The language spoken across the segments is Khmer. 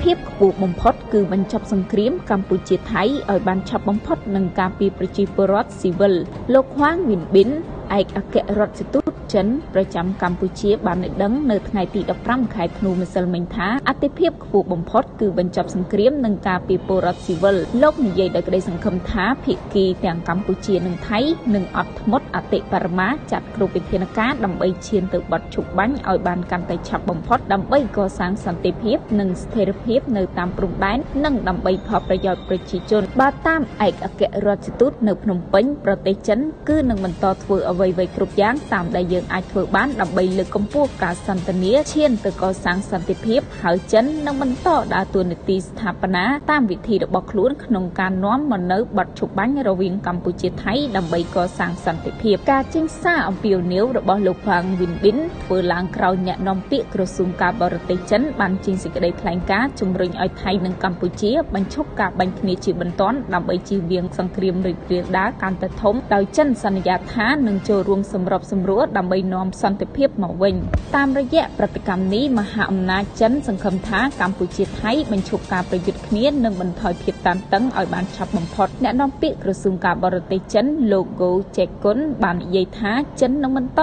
ភាពខ្ពស់បំផុតគឺបញ្ចប់សង្គ្រាមកម្ពុជាថៃឲ្យបានឆាប់បំផុតនឹងការពីប្រជាពលរដ្ឋស៊ីវិលលោកហួងវិនប៊ិនឯកអគ្គរដ្ឋទូតចិនប្រចាំកម្ពុជាបានដឹងនៅថ្ងៃទី15ខែធ្នូម្សិលមិញថាអតិភិបខ្ពស់បំផុតគឺបញ្ចប់សង្គ្រាមនិងការពីពលរដ្ឋស៊ីវិលលោកនិយាយដោយក្តីសង្ឃឹមថាភាគីទាំងកម្ពុជានិងថៃនឹងអត់ធ្មត់អតិបរមាចាត់គ្រប់វិធានការដើម្បីឈានទៅបទឈប់បាញ់ឲ្យបានកាន់តែឆាប់បំផុតដើម្បីកសាងសន្តិភាពនិងស្ថិរភាពនៅតាមព្រំដែននិងដើម្បីផលប្រយោជន៍ប្រជាជនបើតាមឯកអគ្គរដ្ឋទូតនៅភ្នំពេញប្រទេសចិនគឺនឹងបន្តធ្វើអ្វីៗគ្រប់យ៉ាងតាមដែលយើងអាចធ្វើបានដើម្បីលើកកម្ពស់ការសន្ទនាឈានទៅកសាងសន្តិភាពហើយចិននឹងបន្តដើរតួនាទីស្ថាបនាតាមវិធីរបស់ខ្លួនក្នុងការនាំមកនៅបទឈប់បាញ់រវាងកម្ពុជាថៃដើម្បីកសាងសន្តិភាពការចេញសារអំពាវនាវរបស់លោកហួងវិនប៊ិនធ្វើឡើងក្រោយអ្នកនាំពាក្យក្រសួងការបរទេសចិនបានចេញសេចក្តីថ្លែងការណ៍ជំរុញឲ្យថៃនិងកម្ពុជាបញ្ឈប់ការបាញ់គ្នាជាបន្ទាន់ដើម្បីជៀសវាងសង្គ្រាមរីករាលដាលកាន់តែធំដោយចិនសន្យាថានឹងចូលរួមសម្របសម្រួលដើម្បីនាំសន្តិភាពមកវិញតាមរយៈប្រតិកម្មនេះមហាអំណាចចិនសង្ឃឹមថាកម្ពុជាថៃបញ្ឈប់ការប្រយុទ្ធគ្នានិងបន្ថយភាពតានតឹងឲ្យបានឆាប់បំផុតអ្នកនាំពាក្យក្រសួងការបរទេសចិនលោកហ្គោចេគុនបាននិយាយថាចិននឹងបន្ត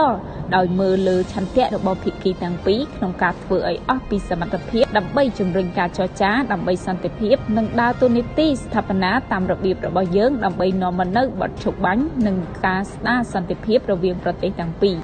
ដោយមើលលើឆន្ទៈរបស់ភាគីទាំងពីរក្នុងការធ្វើឲ្យអស់ពីសមត្ថភាពដើម្បីជំរុញការចរចាដើម្បីសន្តិភាពនិងដើរតួនាទីស្ថាបនាតាមរបៀបរបស់យើងដើម្បីនាំមកនូវបទឈប់បាញ់និងការស្ដារសន្តិភាពរវាងប្រទេសទាំងពីរ